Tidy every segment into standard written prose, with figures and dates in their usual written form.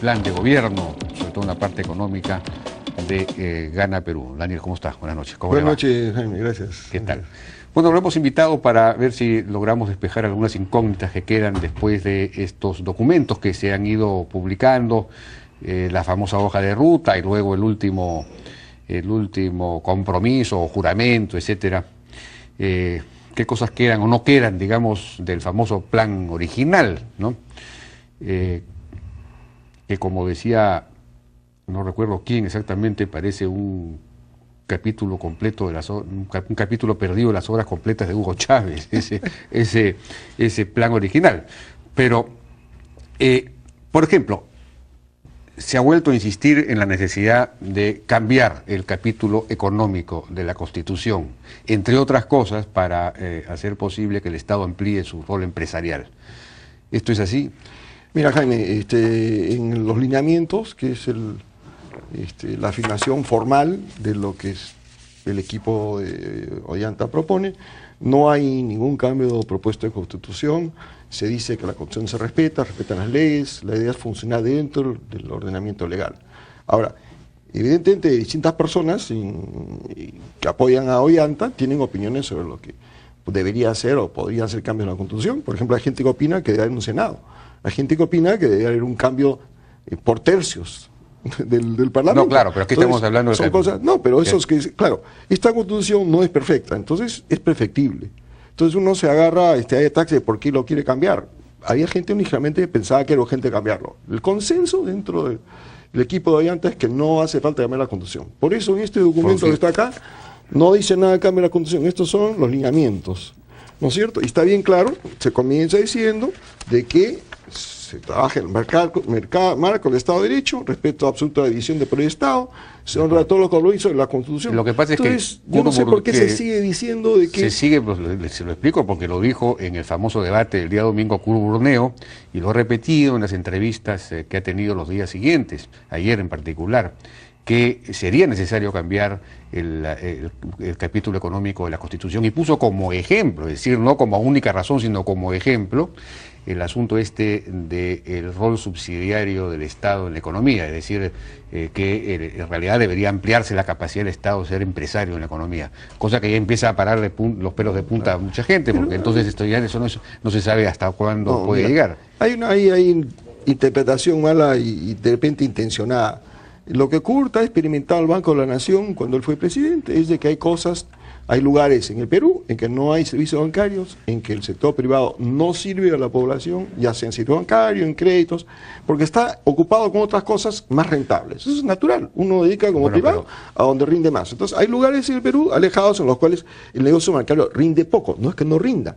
plan de gobierno, sobre todo en la parte económica de Gana Perú. Daniel, ¿cómo estás? Buenas noches. Buenas noches, Jaime, gracias. ¿Qué tal? Bueno, lo hemos invitado para ver si logramos despejar algunas incógnitas que quedan después de estos documentos que se han ido publicando, la famosa hoja de ruta y luego el último compromiso o juramento, etcétera. Qué cosas quedan o no quedan, digamos, del famoso plan original, ¿no? Que como decía, no recuerdo quién exactamente, parece un capítulo completo de un capítulo perdido de las obras completas de Hugo Chávez, ese plan original. Pero, por ejemplo, se ha vuelto a insistir en la necesidad de cambiar el capítulo económico de la Constitución, entre otras cosas, para hacer posible que el Estado amplíe su rol empresarial. ¿Esto es así? Mira, Jaime, en los lineamientos, que es la afirmación formal de lo que el equipo de Ollanta propone, no hay ningún cambio propuesto de Constitución. Se dice que la Constitución se respetan las leyes, la idea es funcionar dentro del ordenamiento legal. Ahora, evidentemente distintas personas que apoyan a Ollanta tienen opiniones sobre lo que debería ser o podría ser cambio en la Constitución. Por ejemplo, hay gente que opina que debe haber un Senado, hay gente que opina que debe haber un cambio por tercios del Parlamento. No, claro, pero aquí estamos hablando de... Son cosas, no, pero eso es que, claro, esta Constitución no es perfecta, entonces es perfectible. Entonces uno se agarra a ataque de por qué lo quiere cambiar. Había gente únicamente que pensaba que era urgente cambiarlo. El consenso dentro del equipo de Ollanta es que no hace falta cambiar la Constitución. Por eso en este documento que está acá, no dice nada de cambio de la Constitución. Estos son los lineamientos, ¿no es cierto? Y está bien claro, se comienza diciendo de que se trabaja en el marco del Estado de Derecho, respeto absoluto a la división de poder del Estado, se honra todo lo que lo hizo en la Constitución. Lo que pasa es entonces, que... yo no sé por qué se sigue diciendo de que... Se sigue, pues, se lo explico porque lo dijo en el famoso debate del día domingo Curro Burneo y lo ha repetido en las entrevistas que ha tenido los días siguientes, ayer en particular, que sería necesario cambiar el capítulo económico de la Constitución y puso como ejemplo, es decir, no como única razón, sino como ejemplo, el asunto del rol subsidiario del Estado en la economía, es decir, que en realidad debería ampliarse la capacidad del Estado de ser empresario en la economía, cosa que ya empieza a pararle los pelos de punta a mucha gente, porque entonces esto ya no se sabe hasta cuándo puede llegar. Hay interpretación mala y de repente intencionada. Lo que Kurt ha experimentado el Banco de la Nación cuando él fue presidente es de que hay lugares en el Perú en que no hay servicios bancarios, en que el sector privado no sirve a la población, ya sea en sector bancario, en créditos, porque está ocupado con otras cosas más rentables. Eso es natural, uno dedica como privado a donde rinde más. Entonces hay lugares en el Perú alejados en los cuales el negocio bancario rinde poco, no es que no rinda,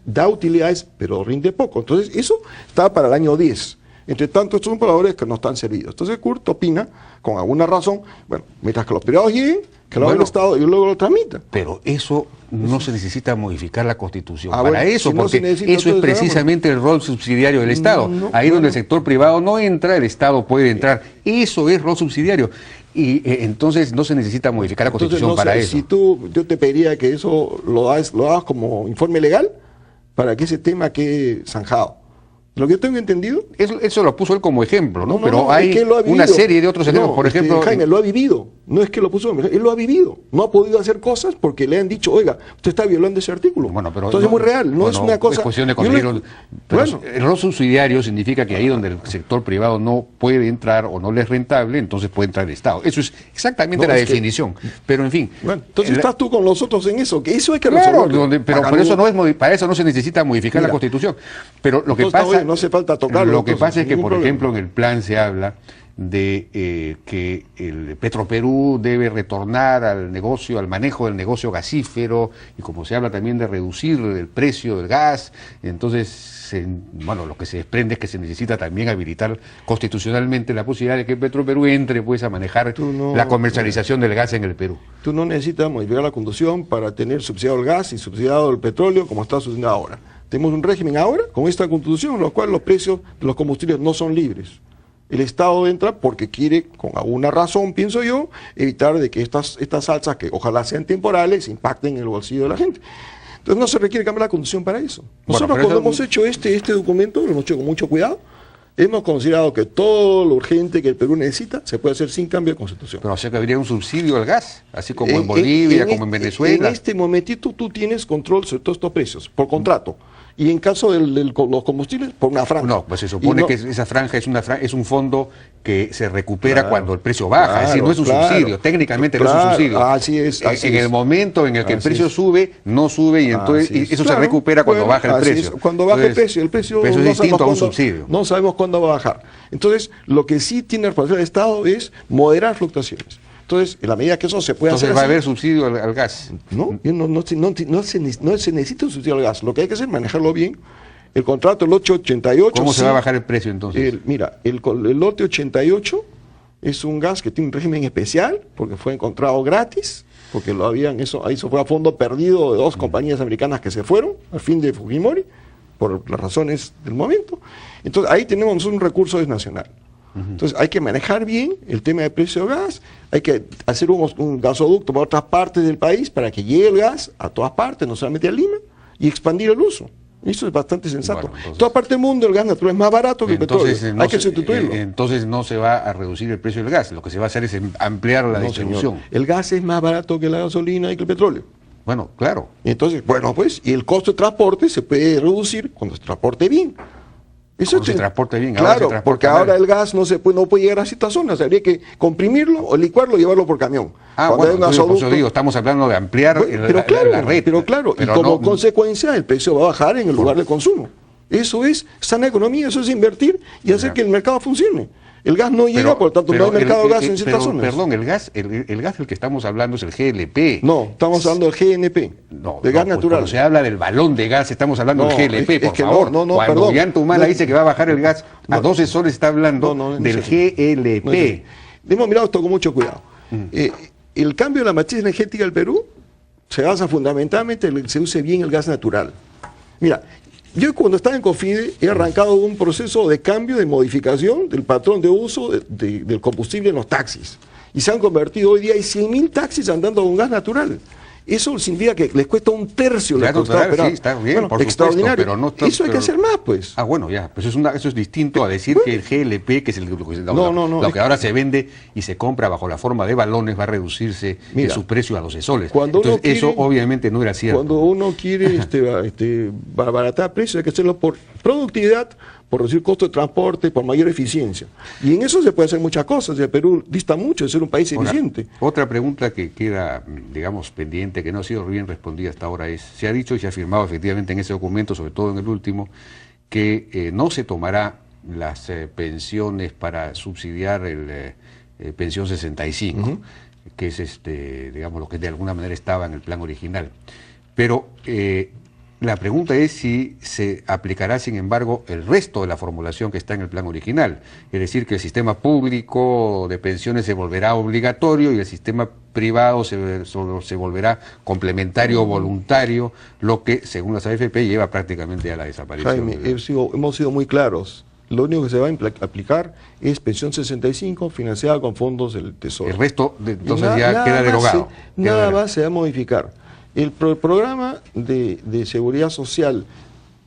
da utilidades pero rinde poco. Entonces eso está para el año 10. Entre tanto, estos son palabras que no están servidos. Entonces Kurt opina, con alguna razón, bueno, mientras que los privados lleguen, que lo haga el Estado y luego lo tramita. Pero eso no se necesita modificar la Constitución para eso, si porque eso es precisamente el rol subsidiario del Estado. Ahí donde el sector privado no entra, el Estado puede entrar. Eso es rol subsidiario. Y entonces no se necesita modificar la Constitución para eso. Yo te pediría que eso lo hagas como informe legal para que ese tema quede zanjado. Lo que yo tengo entendido... Eso lo puso él como ejemplo, ¿no? Pero hay una serie de otros ejemplos. Por ejemplo... Jaime, lo ha vivido. No es que lo puso, él lo ha vivido. No ha podido hacer cosas porque le han dicho, oiga, usted está violando ese artículo. Bueno, pero entonces es muy real, no es una cosa... Es cuestión de conseguir... el rol subsidiario significa que ahí donde el sector privado no puede entrar o no le es rentable, entonces puede entrar el Estado. Eso es exactamente la definición. Pero en fin... Bueno, entonces estás tú con nosotros en eso, que eso hay que resolver. Pero para eso no se necesita modificar la Constitución. Pero lo que pasa... No hace falta tocarlo. Lo que pasa es que, por ejemplo, en el plan se habla de que el Petroperú debe retornar al negocio, al manejo del negocio gasífero, y como se habla también de reducir el precio del gas, entonces, lo que se desprende es que se necesita también habilitar constitucionalmente la posibilidad de que Petroperú entre pues a manejar la comercialización del gas en el Perú. Tú no necesitas modificar la Constitución para tener subsidiado el gas y subsidiado el petróleo como está sucediendo ahora. Tenemos un régimen ahora, con esta Constitución, en lo cual los precios de los combustibles no son libres. El Estado entra porque quiere, con alguna razón, pienso yo, evitar de que estas alzas, que ojalá sean temporales, impacten en el bolsillo de la gente. Entonces no se requiere cambiar la Constitución para eso. Nosotros cuando hemos hecho este documento, lo hemos hecho con mucho cuidado, hemos considerado que todo lo urgente que el Perú necesita se puede hacer sin cambio de constitución. Pero o sea que habría un subsidio al gas, así como en Bolivia, como en Venezuela. En este momentito tú tienes control sobre todos estos precios, por contrato. Y en caso de los combustibles, por una franja. No, pues se supone que esa franja es un fondo que se recupera cuando el precio baja, es decir, no es un subsidio, técnicamente no es un subsidio. Así es. En el momento en el que el precio sube, no sube y entonces eso se recupera cuando baja el precio. Cuando baja el precio es distinto a un subsidio. No sabemos cuándo va a bajar. Entonces, lo que sí tiene la responsabilidad del Estado es moderar fluctuaciones. Entonces, en la medida que eso se puede hacer. Entonces va a haber subsidio al gas. No se necesita un subsidio al gas. Lo que hay que hacer es manejarlo bien. El contrato, el lote 88. ¿Cómo se va a bajar el precio entonces? Mira, el lote 88 es un gas que tiene un régimen especial, porque fue encontrado gratis, porque eso fue a fondo perdido de dos compañías americanas que se fueron al fin de Fujimori, por las razones del momento. Entonces, ahí tenemos un recurso nacional. Entonces hay que manejar bien el tema del precio del gas, hay que hacer un gasoducto para otras partes del país para que llegue el gas a todas partes, no solamente a Lima, y expandir el uso. Eso es bastante sensato. Bueno, en toda parte del mundo el gas natural es más barato que el petróleo, hay que sustituirlo. Entonces no se va a reducir el precio del gas, lo que se va a hacer es ampliar la distribución. Señor. El gas es más barato que la gasolina y que el petróleo. Bueno, claro. Entonces, y el costo de transporte se puede reducir cuando se transporte bien. Eso se transporte bien. Claro, porque ahora el gas no puede llegar a ciertas zonas, habría que comprimirlo o licuarlo y llevarlo por camión. Por eso digo, estamos hablando de ampliar la red. Pero claro, y como consecuencia el precio va a bajar en el lugar de consumo. Eso es sana economía, eso es invertir y hacer que el mercado funcione. El gas no llega, por lo tanto no hay mercado de gas en ciertas zonas. Perdón, el gas del que estamos hablando es el GLP. No, estamos hablando del GNP, de gas natural. Cuando se habla del balón de gas, estamos hablando del GLP, por favor. Cuando Ollanta Humala dice que va a bajar el gas a 12 soles, está hablando del GLP. Hemos mirado esto con mucho cuidado. El cambio de la matriz energética del Perú se basa fundamentalmente en que se use bien el gas natural. Mira, yo cuando estaba en COFIDE he arrancado un proceso de cambio, de modificación del patrón de uso del combustible en los taxis. Y se han convertido, hoy día hay 100.000 taxis andando con gas natural. Eso significa que les cuesta un tercio de costado operar. Sí, está bien, por extraordinario. Supuesto, pero eso hay que hacer más, pues. Bueno, ya, pues eso es distinto a decir que el GLP, que es lo que ahora se vende y se compra bajo la forma de balones, va a reducirse su precio a 12 soles. Entonces, eso obviamente no era cierto. Cuando uno quiere abaratar precios, hay que hacerlo por productividad, por reducir costo de transporte, por mayor eficiencia. Y en eso se puede hacer muchas cosas. El Perú dista mucho de ser un país eficiente. Otra pregunta que queda, digamos, pendiente, que no ha sido bien respondida hasta ahora es, se ha dicho y se ha afirmado efectivamente en ese documento, sobre todo en el último, que no se tomará las pensiones para subsidiar el pensión 65, que es digamos, lo que de alguna manera estaba en el plan original. Pero la pregunta es si se aplicará, sin embargo, el resto de la formulación que está en el plan original. Es decir, que el sistema público de pensiones se volverá obligatorio y el sistema privado se volverá complementario o voluntario, lo que, según las AFP, lleva prácticamente a la desaparición. Jaime, hemos sido muy claros. Lo único que se va a aplicar es pensión 65 financiada con fondos del Tesoro. El resto, entonces ya queda derogado. Nada más se va a modificar. El programa de seguridad social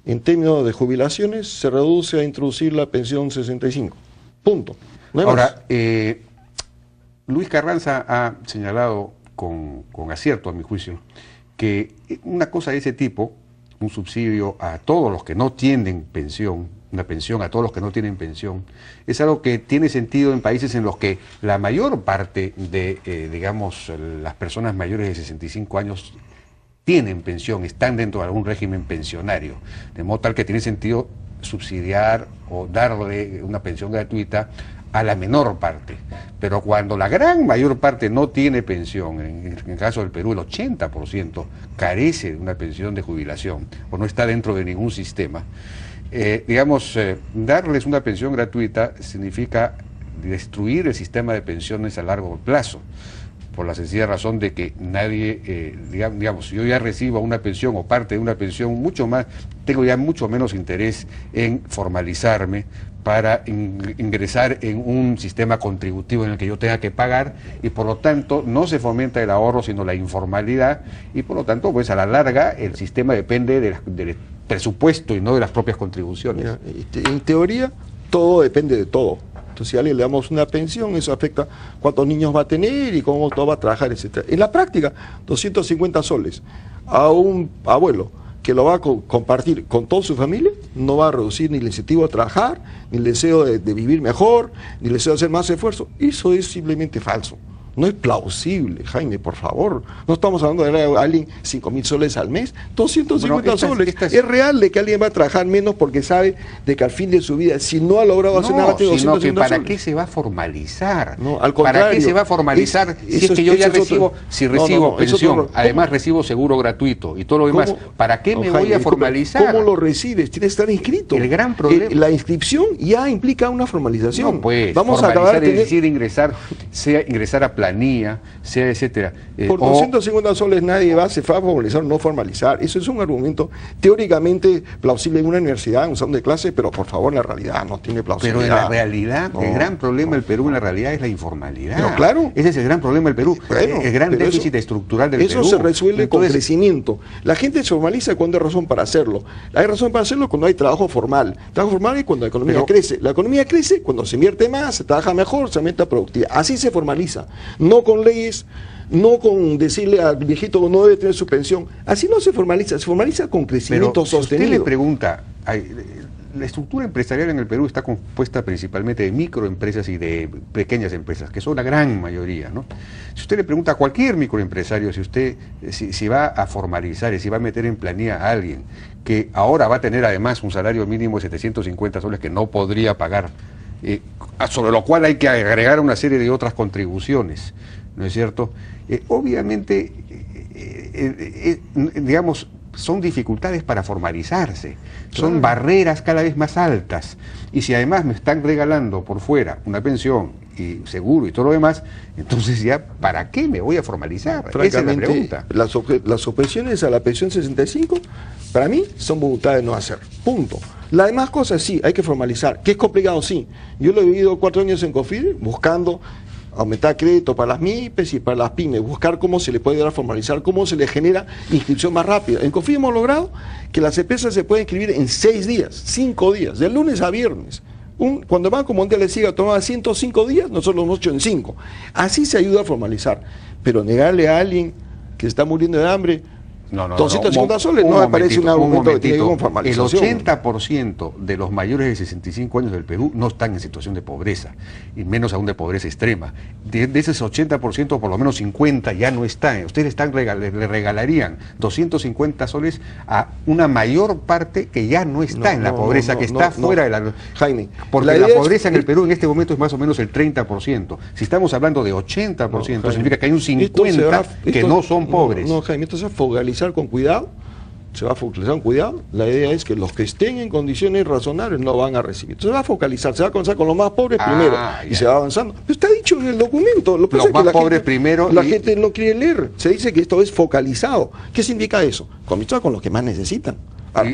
en términos de jubilaciones se reduce a introducir la pensión 65. Punto. No hay Ahora, Luis Carranza ha señalado con acierto, a mi juicio, que una cosa de ese tipo, un subsidio a todos los que no tienen pensión, una pensión a todos los que no tienen pensión, es algo que tiene sentido en países en los que la mayor parte de, digamos, las personas mayores de 65 años tienen pensión, están dentro de algún régimen pensionario, de modo tal que tiene sentido subsidiar o darle una pensión gratuita a la menor parte. Pero cuando la gran mayor parte no tiene pensión, en el caso del Perú el 80% carece de una pensión de jubilación o no está dentro de ningún sistema, darles una pensión gratuita significa destruir el sistema de pensiones a largo plazo, por la sencilla razón de que nadie, digamos, si yo ya recibo una pensión o parte de una pensión, tengo ya mucho menos interés en formalizarme para ingresar en un sistema contributivo en el que yo tenga que pagar, y por lo tanto no se fomenta el ahorro sino la informalidad, y por lo tanto pues a la larga el sistema depende del presupuesto y no de las propias contribuciones. Mira, en teoría todo depende de todo. Entonces, si a alguien le damos una pensión, eso afecta cuántos niños va a tener y cómo todo va a trabajar, etc. En la práctica, 250 soles a un abuelo que lo va a compartir con toda su familia, no va a reducir ni el incentivo a trabajar, ni el deseo de vivir mejor, ni el deseo de hacer más esfuerzo. Eso es simplemente falso. No es plausible, Jaime, por favor. No estamos hablando de darle a alguien 5.000 soles al mes, 250 soles. Es real de que alguien va a trabajar menos porque sabe de que al fin de su vida, si no ha logrado hacer nada, tiene 250 soles. ¿Para qué se va a formalizar? No, al contrario. ¿Para qué se va a formalizar si es que yo ya recibo, recibo pensión, además recibo seguro gratuito y todo lo demás? ¿Para qué me voy a formalizar? ¿Cómo lo recibes? Tienes que estar inscrito. El gran problema. La inscripción ya implica una formalización. No, pues, vamos a acabar de decir ingresar a planilla, sea etcétera. Por 250 soles nadie se va a formalizar o no formalizar. Eso es un argumento teóricamente plausible en una universidad, en un salón de clase, pero por favor en la realidad no tiene plausibilidad. Pero en la realidad, el gran problema del Perú en la realidad es la informalidad. Pero claro. Ese es el gran problema del Perú, el gran déficit estructural del Perú. Eso se resuelve con crecimiento. La gente se formaliza cuando hay razón para hacerlo. Hay razón para hacerlo cuando hay trabajo formal. Trabajo formal es cuando la economía crece. La economía crece cuando se invierte más, se trabaja mejor, se aumenta productividad. Así se formaliza. No con leyes, no con decirle al viejito que no debe tener su pensión. Así no se formaliza con crecimiento sostenido. Si usted le pregunta, la estructura empresarial en el Perú está compuesta principalmente de microempresas y de pequeñas empresas, que son la gran mayoría, ¿no? Si usted le pregunta a cualquier microempresario si va a formalizar y si va a meter en planilla a alguien que ahora va a tener además un salario mínimo de 750 soles que no podría pagar, sobre lo cual hay que agregar una serie de otras contribuciones, ¿no es cierto? Obviamente, digamos, son dificultades para formalizarse, son barreras cada vez más altas, y si además me están regalando por fuera una pensión y seguro y todo lo demás, entonces ya, ¿para qué me voy a formalizar? Esa es la pregunta. Las objeciones a la pensión 65, para mí, son voluntad de no hacer, punto. Las demás cosas sí, hay que formalizar, que es complicado, sí. Yo lo he vivido 4 años en COFIDE, buscando aumentar crédito para las MIPES y para las pymes, buscar cómo se le puede dar a formalizar, cómo se le genera inscripción más rápida. En COFIDE hemos logrado que las empresas se pueden inscribir en 6 días, 5 días, de lunes a viernes. Cuando el Banco Mundial le siga tomando 105 días, nosotros lo hemos hecho en 5. Así se ayuda a formalizar. Pero negarle a alguien que está muriendo de hambre 250 soles no me parece un argumento que tiene que ver con formalización. El 80% de los mayores de 65 años del Perú no están en situación de pobreza, y menos aún de pobreza extrema. De ese 80%, por lo menos 50 ya no están. Ustedes le regalarían 250 soles a una mayor parte que ya no está en la pobreza, que está fuera de la... Jaime, porque la pobreza en el Perú en este momento es más o menos el 30%. Si estamos hablando de 80%, significa que hay un 50% que no son pobres. No, Jaime, esto se va a focalizar con cuidado, se va a focalizar con cuidado. La idea es que los que estén en condiciones razonables no van a recibir. Se va a focalizar, se va a comenzar con los más pobres primero y se va avanzando. Pero está dicho en el documento. Lo los más pobres primero. La gente no quiere leer. Se dice que esto es focalizado. ¿Qué significa eso? Comenzar con los que más necesitan.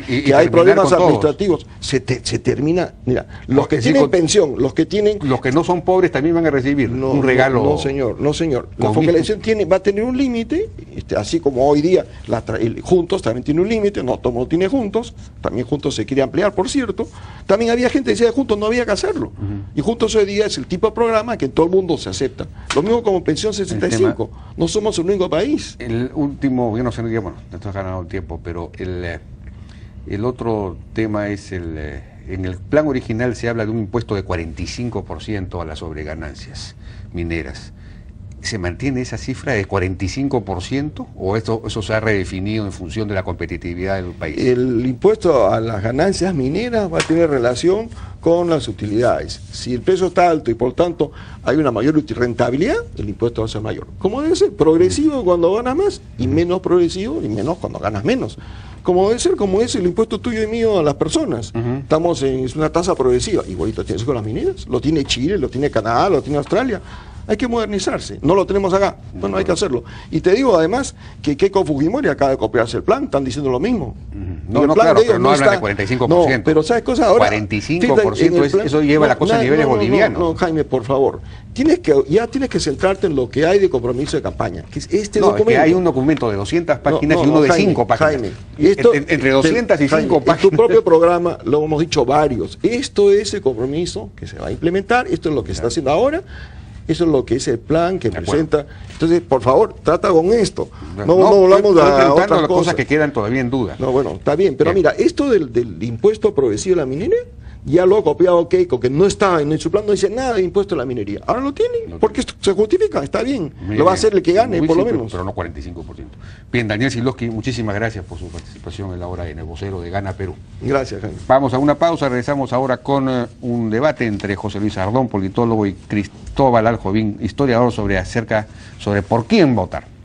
Que hay problemas administrativos, se termina, mira, los que tienen pensión, los que no son pobres también van a recibir un regalo. No señor, la focalización va a tener un límite, así como hoy día Juntos también tiene un límite, no todo el mundo tiene Juntos, también Juntos se quiere ampliar, por cierto. También había gente que decía que Juntos no había que hacerlo, y Juntos hoy día es el tipo de programa que en todo el mundo se acepta. Lo mismo como pensión 65, no somos el único país. El último, yo no sé, bueno, te has ganado el tiempo, pero el otro tema es en el plan original se habla de un impuesto de 45% a las sobreganancias mineras. ¿Se mantiene esa cifra de 45% o eso se ha redefinido en función de la competitividad del país? El impuesto a las ganancias mineras va a tener relación con las utilidades. Si el precio está alto y por tanto hay una mayor rentabilidad, el impuesto va a ser mayor. ¿Cómo debe ser? Progresivo cuando ganas más y menos progresivo y menos cuando ganas menos. Como debe ser, como es el impuesto tuyo y mío a las personas. Estamos en una tasa progresiva. Igualito tiene que ser con las mineras. Lo tiene Chile, lo tiene Canadá, lo tiene Australia. hay que modernizarse. No lo tenemos acá, bueno, hay que hacerlo. Y te digo además que Keiko Fujimori acaba de copiarse el plan, están diciendo lo mismo. No, no, claro, pero no hablan de 45%. No, pero ¿sabes cosa? Ahora, 45%, eso lleva la cosa a niveles bolivianos. No, Jaime, por favor. Tienes que centrarte en lo que hay de compromiso de campaña, que es este documento. Es que hay un documento de 200 páginas y uno de 5 páginas. Jaime, esto, entre 200 y 5 páginas. En tu propio programa lo hemos dicho varios. Esto es el compromiso que se va a implementar, esto es lo que se está haciendo ahora. Eso es lo que es el plan que presenta. Entonces, por favor, trata con esto. No hablamos de otras cosas que quedan todavía en duda. No, bueno, está bien. Pero mira, esto del impuesto progresivo de la minería, ya lo ha copiado Keiko, que no estaba en su plan, no dice nada de impuesto a la minería. Ahora lo tienen, porque esto se justifica, está bien. Lo va a hacer el que gane, por lo menos. Pero no 45%. Bien, Daniel Siloski, muchísimas gracias por su participación en la hora en el vocero de Gana Perú. Gracias, Jaime. Vamos a una pausa, regresamos ahora con un debate entre José Luis Ardón, politólogo, y Cristóbal Aljovín, historiador, sobre por quién votar.